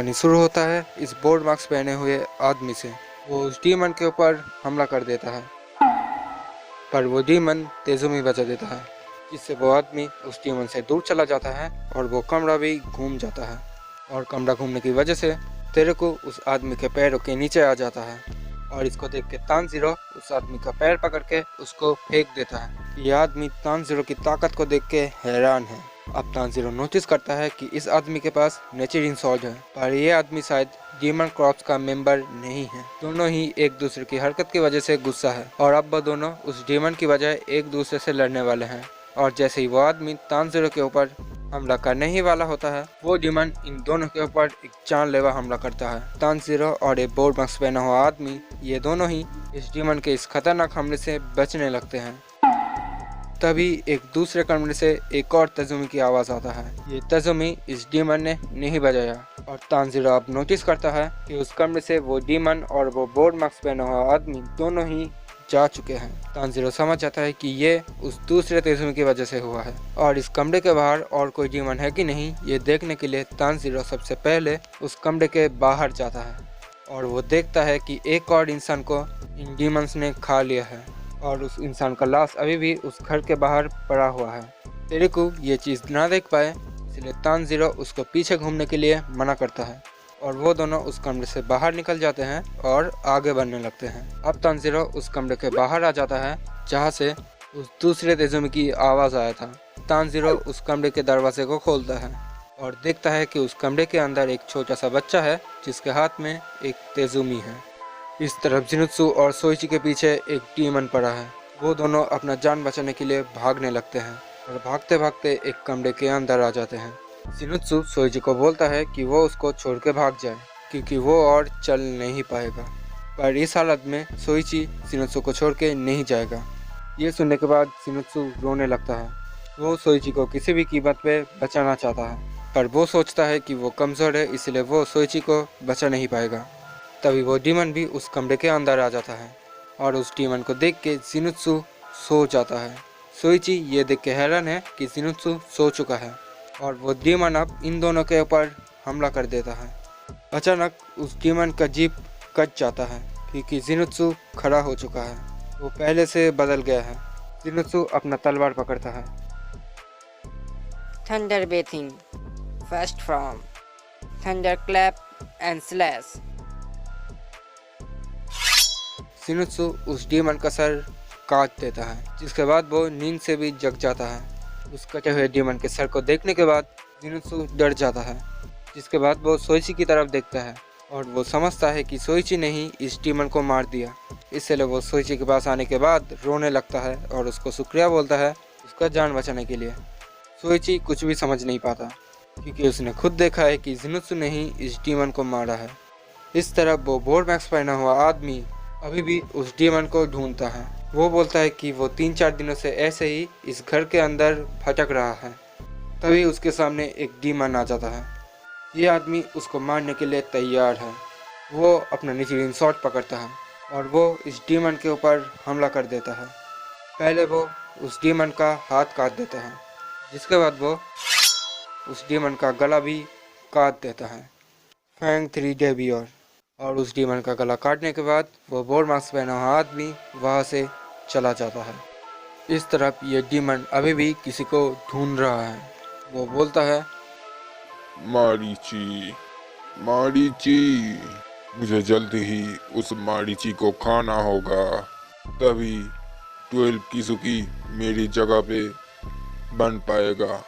कहानी शुरू होता है इस बोर्ड मार्क्स पहने हुए आदमी से। वो उस डीमन के ऊपर हमला कर देता है, पर वो डीमन तेजुमी बचा देता है, जिससे वो आदमी उस डीमन से दूर चला जाता है और वो कमरा भी घूम जाता है। और कमरा घूमने की वजह से तेरेको उस आदमी के पैरों के नीचे आ जाता है और इसको देख के तानजीरो उस आदमी का पैर पकड़ के उसको फेंक देता है। यह आदमी तानजीरो की ताकत को देख के हैरान है। अब तानजीरो नोटिस करता है कि इस आदमी के पास नेचरिन सॉल्ट है, पर यह आदमी शायद डीमन क्रॉप्स का मेंबर नहीं है। दोनों ही एक दूसरे की हरकत की वजह से गुस्सा है और अब वो दोनों उस डीमन की बजाय एक दूसरे से लड़ने वाले हैं। और जैसे ही वो आदमी तानजीरो के ऊपर हमला करने ही वाला होता है, वो डीमन इन दोनों के ऊपर एक जानलेवा हमला करता है। तानजीरो और एक बोर्ड मास्क पहना हुआ आदमी, ये दोनों ही इस डीमन के इस खतरनाक हमले से बचने लगते हैं। तभी एक दूसरे कमरे से एक और तेजुमी की आवाज़ आता है। ये तेजुमी इस डीमन ने नहीं बजाया और तानजीरो अब नोटिस करता है कि उस कमरे से वो डीमन और वो बोर्ड मास्क पहना हुआ आदमी दोनों ही जा चुके हैं। तानजीरो समझ जाता है कि ये उस दूसरे तेजुमी की वजह से हुआ है और इस कमरे के बाहर और कोई डीमन है कि नहीं ये देखने के लिए तानजीरो सबसे पहले उस कमरे के बाहर जाता है और वो देखता है कि एक और इंसान को इन डीमंस ने खा लिया है और उस इंसान का लाश अभी भी उस घर के बाहर पड़ा हुआ है। तेरेको ये चीज़ ना देख पाए, इसलिए तानजीरो उसको पीछे घूमने के लिए मना करता है और वो दोनों उस कमरे से बाहर निकल जाते हैं और आगे बढ़ने लगते हैं। अब तानजीरो उस कमरे के बाहर आ जाता है जहाँ से उस दूसरे तेजुमी की आवाज़ आया था। तानजीरो उस कमरे के दरवाजे को खोलता है और देखता है कि उस कमरे के अंदर एक छोटा सा बच्चा है जिसके हाथ में एक तेजुमी है। इस तरफ जिनुत्सु और सोइची के पीछे एक डीमन पड़ा है। वो दोनों अपना जान बचाने के लिए भागने लगते हैं और भागते भागते एक कमरे के अंदर आ जाते हैं। जिनुत्सु सोइची को बोलता है कि वो उसको छोड़ के भाग जाए क्योंकि वो और चल नहीं पाएगा, पर इस हालत में सोइची जिनुत्सु को छोड़ के नहीं जाएगा। ये सुनने के बाद जिनुत्सु रोने लगता है। वो सोइची को किसी भी कीमत पे बचाना चाहता है, पर वो सोचता है कि वो कमज़ोर है, इसलिए वो सोइची को बचा नहीं पाएगा। तभी वो डीमन भी उस कमरे के अंदर आ जाता है और उस डीमन को देख के जिनुत्सु सो जाता है। सोइची ये देख के हैरान है कि जिनुत्सु सो चुका है और वो डीमन अब इन दोनों के ऊपर हमला कर देता है। अचानक उस डीमन का जीप कट जाता है क्योंकि जिनुत्सु खड़ा हो चुका है। वो पहले से बदल गया है। जिनुत्सु अपना तलवार पकड़ता है। Thunder Bathing, Fast Form, Thunder Clap and Slash। जिनुत्सु उस डीमन का सर काट देता है, जिसके बाद वो नींद से भी जग जाता है। उस कटे हुए डीमन के सर को देखने के बाद जिनुत्सु डर जाता है, जिसके बाद वो सोइची की तरफ देखता है और वो समझता है कि सोइची ने ही इस डीमन को मार दिया। इसलिए वो सोइची के पास आने के बाद रोने लगता है और उसको शुक्रिया बोलता है उसका जान बचाने के लिए। सोइची कुछ भी समझ नहीं पाता क्योंकि उसने खुद देखा है कि जिनुत्सु ने ही इस डीमन को मारा है। इस तरह वो बोर्ड मैक्स पहना हुआ आदमी अभी भी उस डीमन को ढूंढता है। वो बोलता है कि वो 3-4 दिनों से ऐसे ही इस घर के अंदर भटक रहा है। तभी उसके सामने एक डीमन आ जाता है। ये आदमी उसको मारने के लिए तैयार है। वो अपना निचली शॉट पकड़ता है और वो इस डीमन के ऊपर हमला कर देता है। पहले वो उस डीमन का हाथ काट देता है, जिसके बाद वो उस डीमन का गला भी काट देता है। फैंग 3 डेबियर। और उस डीमन का गला काटने के बाद वो बोर्ड मास्क पहना हुआ आदमी वहाँ से चला जाता है। इस तरफ ये डीमन अभी भी किसी को ढूंढ रहा है। वो बोलता है, मारीची, मारीची, मुझे जल्द ही उस मारीची को खाना होगा, तभी 12 किसुकी मेरी जगह पे बन पाएगा।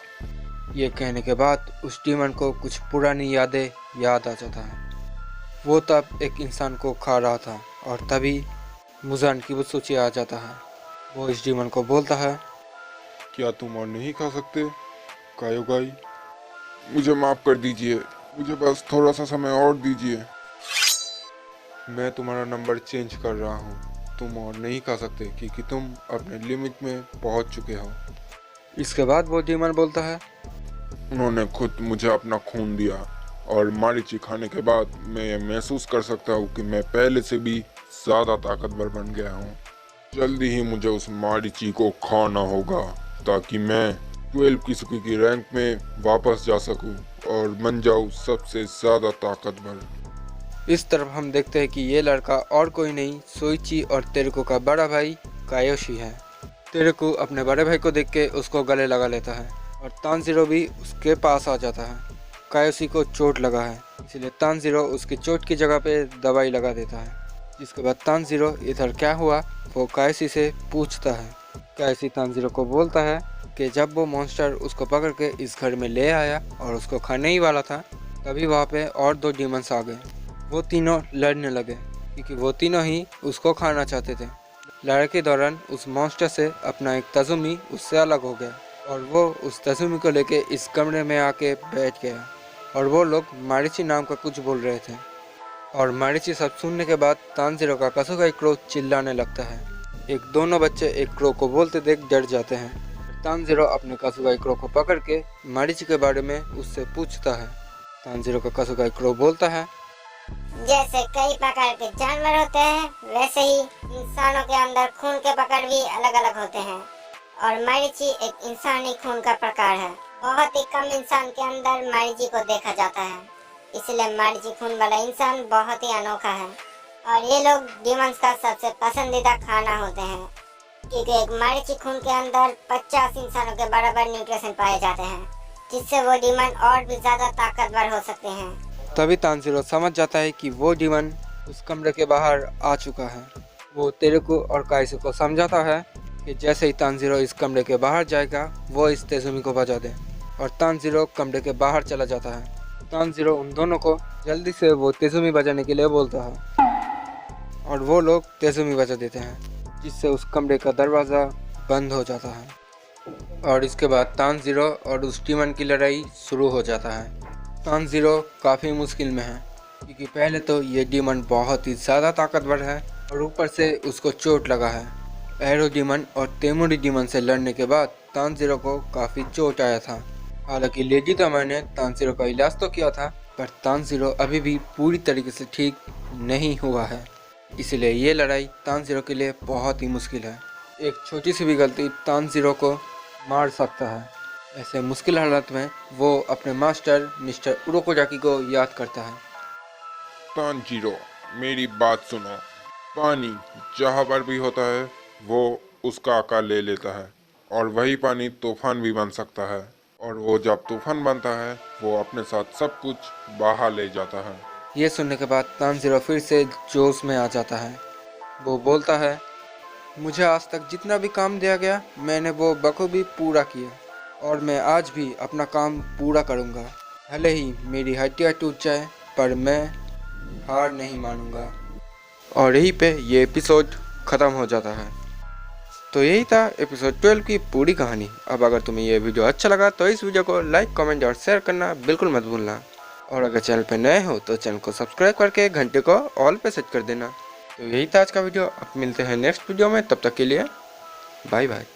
ये कहने के बाद उस डीमन को कुछ पुरानी यादें याद आ जाता है। वो तब एक इंसान को खा रहा था और तभी मुजान किबुत्सुची आ जाता है। वो इस डीमन को बोलता है, क्या तुम और नहीं खा सकते कायोगाई? मुझे माफ कर दीजिए, मुझे बस थोड़ा सा समय और दीजिए। मैं तुम्हारा नंबर चेंज कर रहा हूँ, तुम और नहीं खा सकते क्योंकि तुम अपने लिमिट में पहुँच चुके हो। इसके बाद वो डीमन बोलता है, उन्होंने खुद मुझे अपना खून दिया और मारीची खाने के बाद मैं ये महसूस कर सकता हूँ कि मैं पहले से भी ज़्यादा ताकतवर बन गया हूँ। जल्दी ही मुझे उस मारीची को खाना होगा ताकि मैं 12 किसुकी की रैंक में वापस जा सकूँ और बन जाओ सबसे ज्यादा ताकतवर। इस तरफ हम देखते हैं कि ये लड़का और कोई नहीं सोइची और तेरुको का बड़ा भाई कायोशी है। तेरुको अपने बड़े भाई को देख के उसको गले लगा लेता है और तानजीरो भी उसके पास आ जाता है। कायोशी को चोट लगा है, इसलिए तानजीरो उसकी चोट की जगह पे दवाई लगा देता है। जिसके बाद तानजीरो इधर क्या हुआ वो कायोशी से पूछता है। कायोशी तानजीरो को बोलता है कि जब वो मॉन्स्टर उसको पकड़ के इस घर में ले आया और उसको खाने ही वाला था, तभी वहाँ पे और 2 डीमंस आ गए। वो तीनों लड़ने लगे क्योंकि वो तीनों ही उसको खाना चाहते थे। लड़ाई के दौरान उस मॉन्स्टर से अपना एक तजुमी उससे अलग हो गया और वो उस तजुमी को लेके इस कमरे में आके बैठ गया और वो लोग मारिची नाम का कुछ बोल रहे थे। और मारिची सब सुनने के बाद तानजीरो का कासुगाई क्रो चिल्लाने लगता है। दोनों बच्चे एक क्रो को बोलते देख डर जाते हैं। तानजीरो अपने कासुगाई क्रो को पकड़ के मारिची के बारे में उससे पूछता है। तानजीरो का कासुगाई क्रो बोलता है, जैसे कई प्रकार के जानवर होते हैं, वैसे ही इंसानों के अंदर खून के प्रकार भी अलग अलग होते हैं और मारिची एक इंसानी खून का प्रकार है। बहुत ही कम इंसान के अंदर मारिची को देखा जाता है, इसलिए मारिची खून वाला इंसान बहुत ही अनोखा है और ये लोग डीमंस का सबसे पसंदीदा खाना होते हैं क्योंकि एक मारिची खून के अंदर 50 इंसानों के बराबर न्यूट्रिशन पाए जाते हैं, जिससे वो डीमन और भी ज्यादा ताकतवर हो सकते हैं। तभी तानजीरो समझ जाता है कि वो डीमन उस कमरे के बाहर आ चुका है। वो तेरुको और कायोशी को समझाता है कि जैसे ही तानजीरो इस कमरे के बाहर जाएगा वो इस तेजुमी को बजा दे और तानजीरो कमरे के बाहर चला जाता है। तानजीरो उन दोनों को जल्दी से वो तेजुमी बजाने के लिए बोलता है और वो लोग तेजुमी बजा देते हैं, जिससे उस कमरे का दरवाज़ा बंद हो जाता है। और इसके बाद तानजीरो और उस डीमन की लड़ाई शुरू हो जाता है। तानजीरो काफ़ी मुश्किल में है क्योंकि पहले तो ये डीमन बहुत ही ज़्यादा ताकतवर है और ऊपर से उसको चोट लगा है। एरो डीमन और तेमुरी डीमन से लड़ने के बाद तानजीरो को काफ़ी चोट आया था। हालांकि लेडी तमा ने तानजीरो का इलाज तो किया था, पर तानजीरो अभी भी पूरी तरीके से ठीक नहीं हुआ है, इसलिए ये लड़ाई तानजीरो के लिए बहुत ही मुश्किल है। एक छोटी सी भी गलती तानजीरो को मार सकता है। ऐसे मुश्किल हालात में वो अपने मास्टर मिस्टर उरोकोजाकी को याद करता है। तानजीरो, मेरी बात सुनो। पानी जहाँ पर भी होता है वो उसका आकार ले लेता है और वही पानी तूफान भी बन सकता है और वो जब तूफान बनता है वो अपने साथ सब कुछ बहा ले जाता है। ये सुनने के बाद तानजीरो फिर से जोश में आ जाता है। वो बोलता है, मुझे आज तक जितना भी काम दिया गया मैंने वो बखूबी पूरा किया और मैं आज भी अपना काम पूरा करूँगा। भले ही मेरी हड्डियाँ टूट जाए पर मैं हार नहीं मानूंगा। और यहीं पे ये एपिसोड ख़त्म हो जाता है। तो यही था एपिसोड 12 की पूरी कहानी। अब अगर तुम्हें ये वीडियो अच्छा लगा तो इस वीडियो को लाइक, कमेंट और शेयर करना बिल्कुल मत भूलना। और अगर चैनल पर नए हो तो चैनल को सब्सक्राइब करके घंटे को ऑल पे सेट कर देना। तो यही था आज का वीडियो। अब मिलते हैं नेक्स्ट वीडियो में, तब तक के लिए बाय बाय।